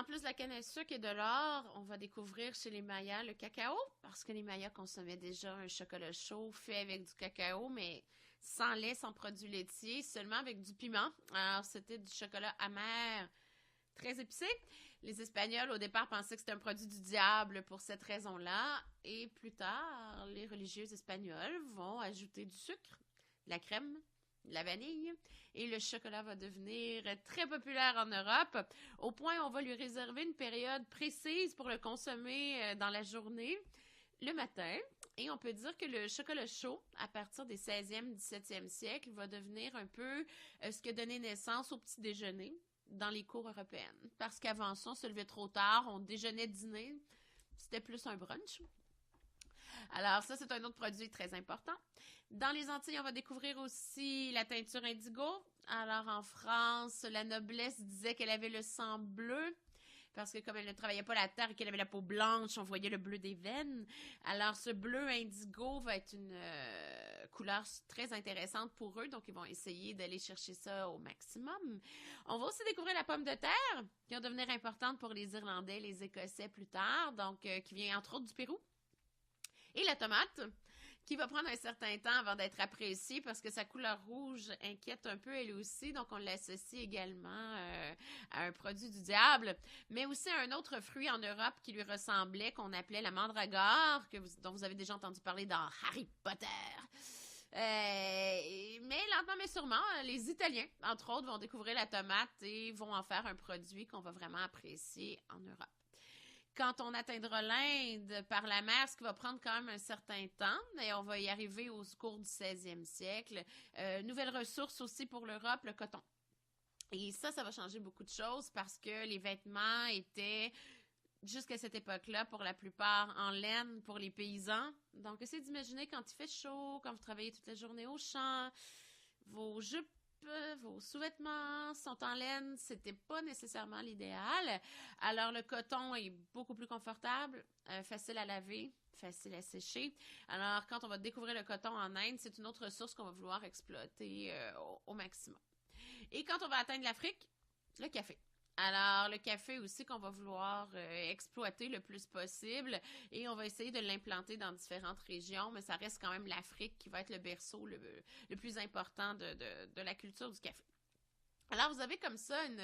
en plus de la canne à sucre et de l'or, on va découvrir chez les Mayas le cacao, parce que les Mayas consommaient déjà un chocolat chaud fait avec du cacao, mais sans lait, sans produits laitiers, seulement avec du piment. Alors, c'était du chocolat amer, très épicé. Les Espagnols, au départ, pensaient que c'était un produit du diable pour cette raison-là. Et plus tard, les religieux espagnols vont ajouter du sucre, de la crème, de la vanille. Et le chocolat va devenir très populaire en Europe, au point où on va lui réserver une période précise pour le consommer dans la journée, le matin. Et on peut dire que le chocolat chaud, à partir des 16e, 17e siècles, va devenir un peu ce qui a donné naissance au petit déjeuner dans les cours européennes. Parce qu'avant ça, on se levait trop tard, on déjeunait, dîner, c'était plus un brunch. Alors ça, c'est un autre produit très important. Dans les Antilles, on va découvrir aussi la teinture indigo. Alors en France, la noblesse disait qu'elle avait le sang bleu, parce que comme elle ne travaillait pas la terre et qu'elle avait la peau blanche, on voyait le bleu des veines. Alors ce bleu indigo va être une couleur très intéressante pour eux, donc ils vont essayer d'aller chercher ça au maximum. On va aussi découvrir la pomme de terre, qui va devenir importante pour les Irlandais, les Écossais plus tard, donc qui vient entre autres du Pérou. Et la tomate, qui va prendre un certain temps avant d'être appréciée parce que sa couleur rouge inquiète un peu elle aussi, donc on l'associe également à un produit du diable, mais aussi à un autre fruit en Europe qui lui ressemblait, qu'on appelait la mandragore, dont vous avez déjà entendu parler dans Harry Potter. Mais lentement mais sûrement, les Italiens, entre autres, vont découvrir la tomate et vont en faire un produit qu'on va vraiment apprécier en Europe. Quand on atteindra l'Inde par la mer, ce qui va prendre quand même un certain temps, et on va y arriver au cours du 16e siècle. Nouvelle ressource aussi pour l'Europe, le coton. Et ça va changer beaucoup de choses parce que les vêtements étaient, jusqu'à cette époque-là, pour la plupart en laine pour les paysans. Donc, essayez d'imaginer quand il fait chaud, quand vous travaillez toute la journée au champ, vos jupes, vos sous-vêtements sont en laine, c'était pas nécessairement l'idéal. Alors, le coton est beaucoup plus confortable, facile à laver, facile à sécher. Alors, quand on va découvrir le coton en Inde, c'est une autre ressource qu'on va vouloir exploiter au maximum. Et quand on va atteindre l'Afrique, le café. Alors, le café aussi qu'on va vouloir exploiter le plus possible et on va essayer de l'implanter dans différentes régions, mais ça reste quand même l'Afrique qui va être le berceau le plus important de la culture du café. Alors, vous avez comme ça une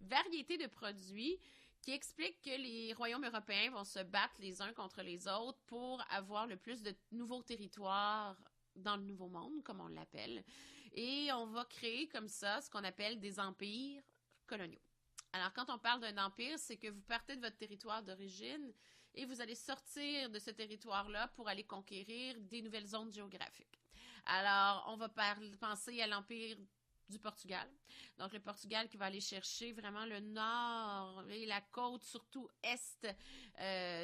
variété de produits qui explique que les royaumes européens vont se battre les uns contre les autres pour avoir le plus de nouveaux territoires dans le Nouveau Monde, comme on l'appelle. Et on va créer comme ça ce qu'on appelle des empires coloniaux. Alors, quand on parle d'un empire, c'est que vous partez de votre territoire d'origine et vous allez sortir de ce territoire-là pour aller conquérir des nouvelles zones géographiques. Alors, on va penser à l'empire du Portugal. Donc, le Portugal qui va aller chercher vraiment le nord et la côte, surtout est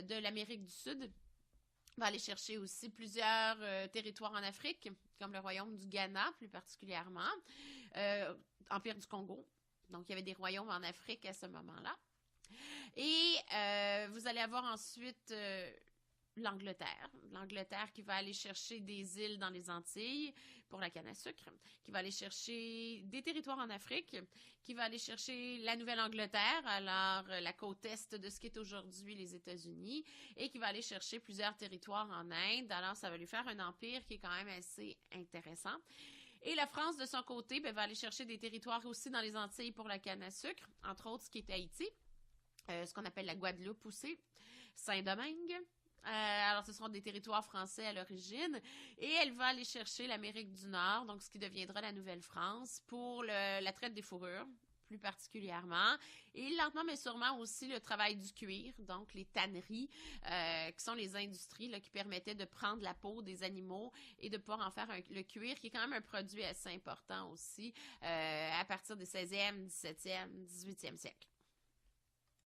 de l'Amérique du Sud. Va aller chercher aussi plusieurs territoires en Afrique, comme le royaume du Ghana, plus particulièrement. Empire du Congo. Donc, il y avait des royaumes en Afrique à ce moment-là. Et vous allez avoir ensuite l'Angleterre. L'Angleterre qui va aller chercher des îles dans les Antilles pour la canne à sucre, qui va aller chercher des territoires en Afrique, qui va aller chercher la Nouvelle-Angleterre, alors la côte est de ce qui est aujourd'hui les États-Unis, et qui va aller chercher plusieurs territoires en Inde. Alors, ça va lui faire un empire qui est quand même assez intéressant. Et la France, de son côté, va aller chercher des territoires aussi dans les Antilles pour la canne à sucre, entre autres ce qui est Haïti, ce qu'on appelle la Guadeloupe aussi, Saint-Domingue. Alors, ce seront des territoires français à l'origine. Et elle va aller chercher l'Amérique du Nord, donc ce qui deviendra la Nouvelle-France, pour la traite des fourrures, plus particulièrement. Et lentement, mais sûrement aussi le travail du cuir, donc les tanneries, qui sont les industries là, qui permettaient de prendre la peau des animaux et de pouvoir en faire le cuir, qui est quand même un produit assez important aussi, à partir des 16e, 17e, 18e siècle.